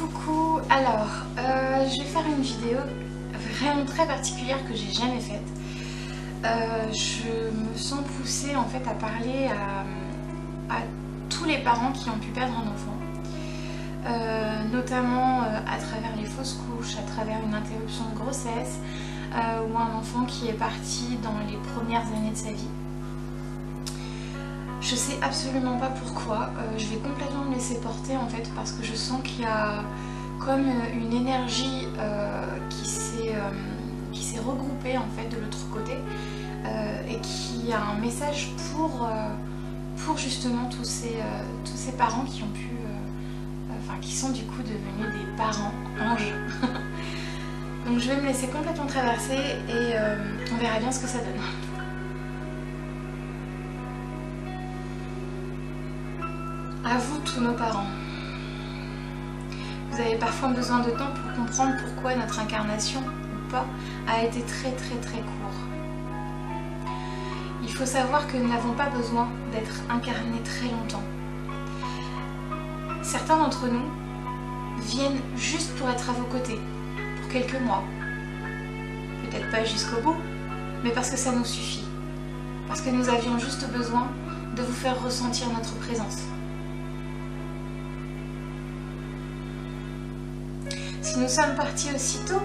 Coucou, alors je vais faire une vidéo vraiment très particulière que j'ai jamais faite. Je me sens poussée en fait à parler à tous les parents qui ont pu perdre un enfant, notamment à travers les fausses couches, à travers une interruption de grossesse ou un enfant qui est parti dans les premières années de sa vie. Je sais absolument pas pourquoi, je vais complètement me laisser porter en fait parce que je sens qu'il y a comme une énergie qui s'est regroupée en fait de l'autre côté et qui a un message pour justement tous ces parents qui ont pu, qui sont du coup devenus des parents anges. Donc je vais me laisser complètement traverser et on verra bien ce que ça donne. À vous tous nos parents, vous avez parfois besoin de temps pour comprendre pourquoi notre incarnation, ou pas, a été très court. Il faut savoir que nous n'avons pas besoin d'être incarnés très longtemps. Certains d'entre nous viennent juste pour être à vos côtés, pour quelques mois. Peut-être pas jusqu'au bout, mais parce que ça nous suffit. Parce que nous avions juste besoin de vous faire ressentir notre présence. Si nous sommes partis aussitôt,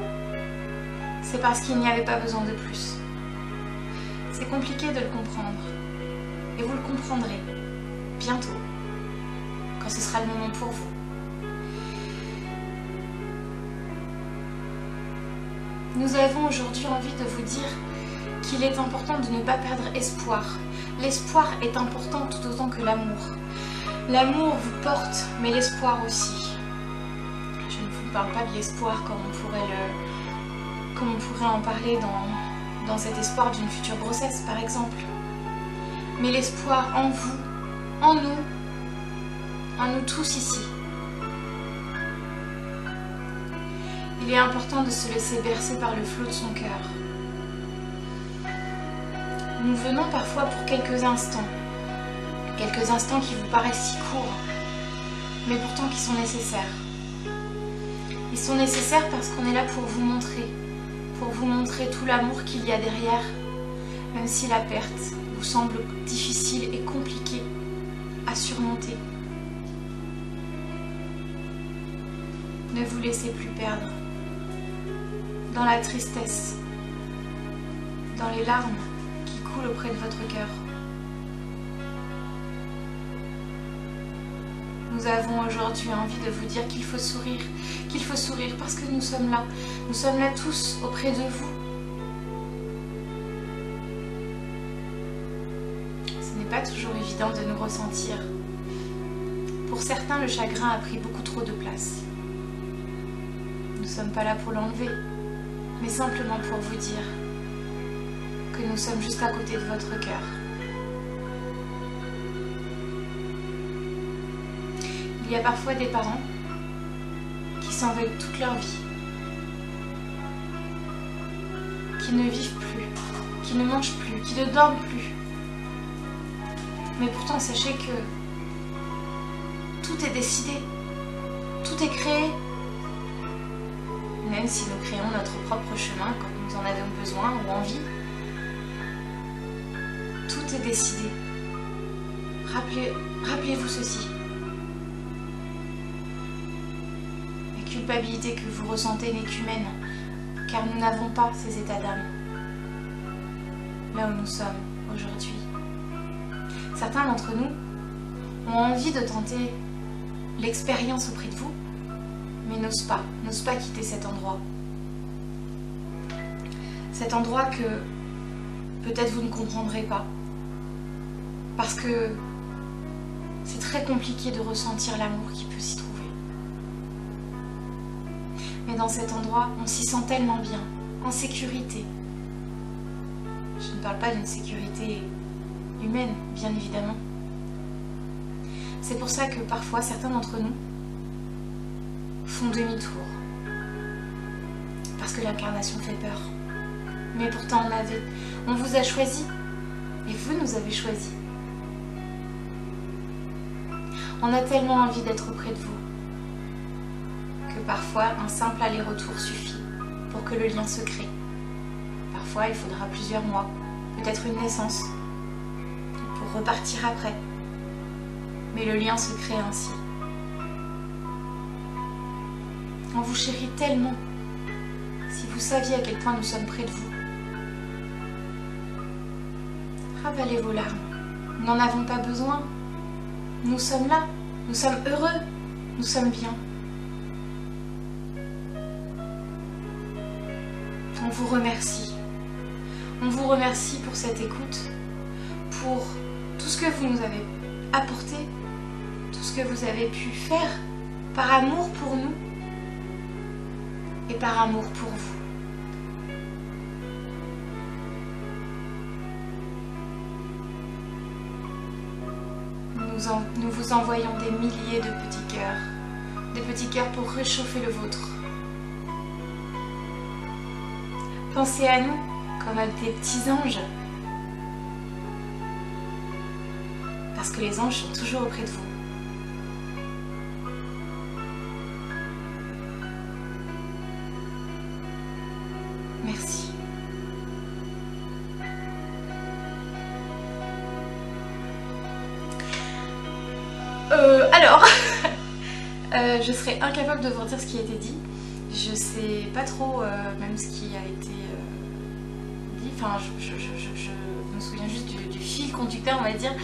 c'est parce qu'il n'y avait pas besoin de plus. C'est compliqué de le comprendre. Et vous le comprendrez bientôt, quand ce sera le moment pour vous. Nous avons aujourd'hui envie de vous dire qu'il est important de ne pas perdre espoir. L'espoir est important tout autant que l'amour. L'amour vous porte, mais l'espoir aussi. Je ne vous parle pas de l'espoir comme on pourrait en parler dans cet espoir d'une future grossesse par exemple. Mais l'espoir en vous, en nous tous ici. Il est important de se laisser bercer par le flot de son cœur. Nous venons parfois pour quelques instants qui vous paraissent si courts, mais pourtant qui sont nécessaires. Ils sont nécessaires parce qu'on est là pour vous montrer tout l'amour qu'il y a derrière, même si la perte vous semble difficile et compliquée à surmonter. Ne vous laissez plus perdre dans la tristesse, dans les larmes qui coulent auprès de votre cœur. Nous avons aujourd'hui envie de vous dire qu'il faut sourire parce que nous sommes là tous auprès de vous. Ce n'est pas toujours évident de nous ressentir. Pour certains, le chagrin a pris beaucoup trop de place. Nous ne sommes pas là pour l'enlever, mais simplement pour vous dire que nous sommes juste à côté de votre cœur. Il y a parfois des parents qui s'en veulent toute leur vie, qui ne vivent plus, qui ne mangent plus, qui ne dorment plus. Mais pourtant, sachez que tout est décidé, tout est créé. Même si nous créons notre propre chemin quand nous en avons besoin ou envie, tout est décidé. Rappelez-vous ceci. La culpabilité que vous ressentez n'est qu'humaine, car nous n'avons pas ces états d'âme là où nous sommes aujourd'hui. Certains d'entre nous ont envie de tenter l'expérience auprès de vous, mais n'osent pas quitter cet endroit. Cet endroit que peut-être vous ne comprendrez pas, parce que c'est très compliqué de ressentir l'amour qui peut s'y trouver. Mais dans cet endroit, on s'y sent tellement bien, en sécurité. Je ne parle pas d'une sécurité humaine, bien évidemment. C'est pour ça que parfois, certains d'entre nous font demi-tour. Parce que l'incarnation fait peur. Mais pourtant, on vous a choisi. Et vous nous avez choisi. On a tellement envie d'être auprès de vous. que parfois un simple aller-retour suffit pour que le lien se crée. Parfois il faudra plusieurs mois, peut-être une naissance, pour repartir après. Mais le lien se crée ainsi. On vous chérit tellement. Si vous saviez à quel point nous sommes près de vous. Ravalez vos larmes. Nous n'en avons pas besoin. Nous sommes là. Nous sommes heureux. Nous sommes bien. On vous remercie. On vous remercie pour cette écoute, pour tout ce que vous nous avez apporté, tout ce que vous avez pu faire par amour pour nous et par amour pour vous. Nous vous envoyons des milliers de petits cœurs pour réchauffer le vôtre. Pensez à nous comme à des petits anges, parce que les anges sont toujours auprès de vous. Merci. Alors, je serais incapable de vous dire ce qui a été dit. Je sais pas trop même ce qui a été dit. Enfin, je me souviens juste du fil conducteur, on va dire.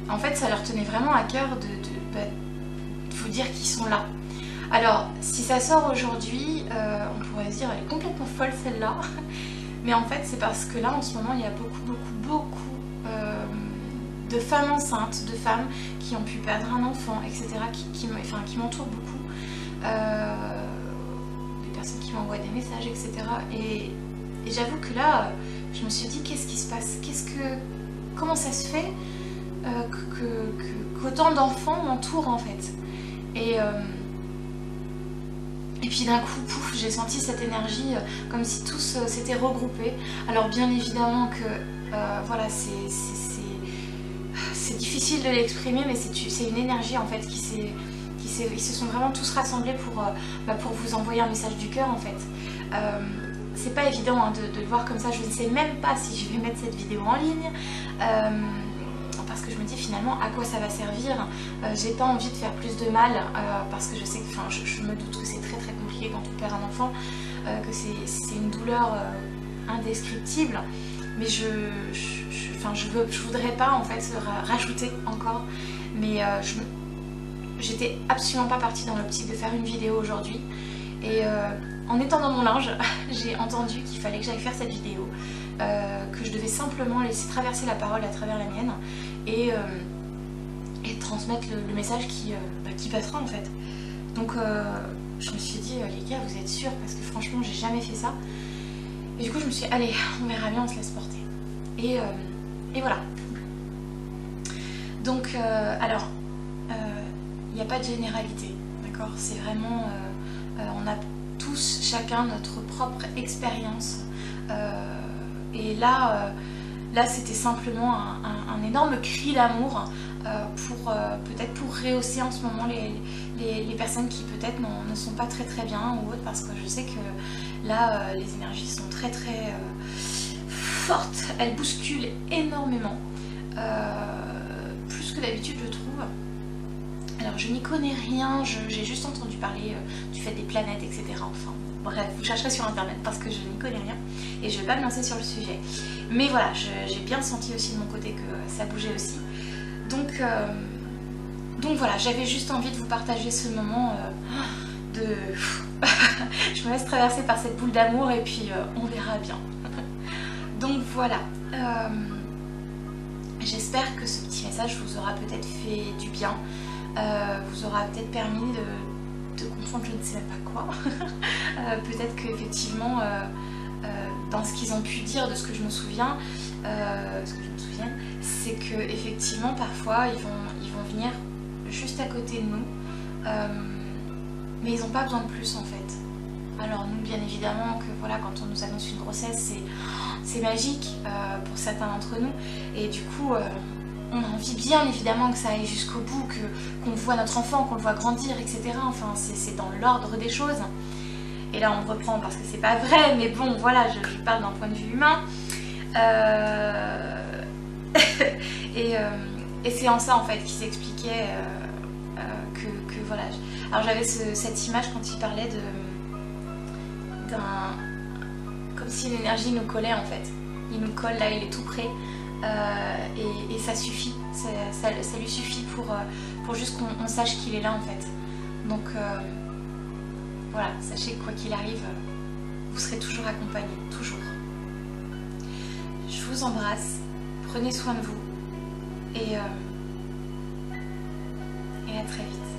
En fait, ça leur tenait vraiment à cœur de vous dire qu'ils sont là. Alors, si ça sort aujourd'hui, on pourrait se dire elle est complètement folle celle-là. Mais en fait, c'est parce que là, en ce moment, il y a beaucoup de femmes enceintes, de femmes qui ont pu perdre un enfant, etc. qui m'entourent beaucoup. Des personnes qui m'envoient des messages, etc. Et j'avoue que là, je me suis dit qu'est-ce qui se passe, comment ça se fait qu'autant d'enfants m'entourent en fait. Et puis d'un coup, pouf, j'ai senti cette énergie comme si tous s'étaient regroupés. Alors bien évidemment que voilà, c'est difficile de l'exprimer, mais c'est une énergie en fait ils se sont vraiment tous rassemblés pour vous envoyer un message du cœur en fait. C'est pas évident hein, de le voir comme ça, je ne sais même pas si je vais mettre cette vidéo en ligne. Parce que je me dis finalement à quoi ça va servir. J'ai pas envie de faire plus de mal parce que je sais que, je me doute que c'est très compliqué quand on perd un enfant, que c'est une douleur indescriptible, mais je voudrais pas en fait rajouter encore, mais j'étais absolument pas partie dans l'optique de faire une vidéo aujourd'hui, et en étant dans mon linge j'ai entendu qu'il fallait que j'aille faire cette vidéo, que je devais simplement laisser traverser la parole à travers la mienne et transmettre le message qui passera en fait. Donc je me suis dit les gars, vous êtes sûrs, parce que franchement j'ai jamais fait ça. Et du coup je me suis dit allez, on verra bien, on se laisse porter. Et voilà. Donc alors il n'y a pas de généralité, d'accord, c'est vraiment on a tous chacun notre propre expérience. Et là c'était simplement un énorme cri d'amour peut-être pour rehausser en ce moment les personnes qui peut-être ne sont pas très bien ou autres, parce que je sais que là les énergies sont très fortes, elles bousculent énormément, plus que d'habitude je trouve. Alors je n'y connais rien, j'ai juste entendu parler du fait des planètes, etc. Enfin bref, vous chercherez sur internet parce que je n'y connais rien et je ne vais pas me lancer sur le sujet. Mais voilà, j'ai bien senti aussi de mon côté que ça bougeait aussi. Donc voilà, j'avais juste envie de vous partager ce moment de... je me laisse traverser par cette boule d'amour et puis on verra bien. Donc voilà, j'espère que ce petit message vous aura peut-être fait du bien, vous aura peut-être permis de comprendre je ne sais même pas quoi. Peut-être qu'effectivement dans ce qu'ils ont pu dire, de ce que je me souviens, c'est que effectivement parfois ils vont venir juste à côté de nous, mais ils n'ont pas besoin de plus en fait. Alors nous bien évidemment que voilà, quand on nous annonce une grossesse c'est magique pour certains d'entre nous, et du coup on a envie bien évidemment que ça aille jusqu'au bout, qu'on voit notre enfant, qu'on le voit grandir, etc. Enfin, c'est dans l'ordre des choses. Et là, on me reprend parce que c'est pas vrai, mais bon, voilà, je parle d'un point de vue humain. Et c'est en ça, en fait, qu'il s'expliquait que voilà. Alors, j'avais cette image quand il parlait comme si l'énergie nous collait, en fait. Il nous colle, là, il est tout près. Et ça suffit, ça lui suffit pour juste qu'on sache qu'il est là en fait. Donc voilà, sachez que quoi qu'il arrive, vous serez toujours accompagné, toujours. Je vous embrasse, prenez soin de vous et à très vite.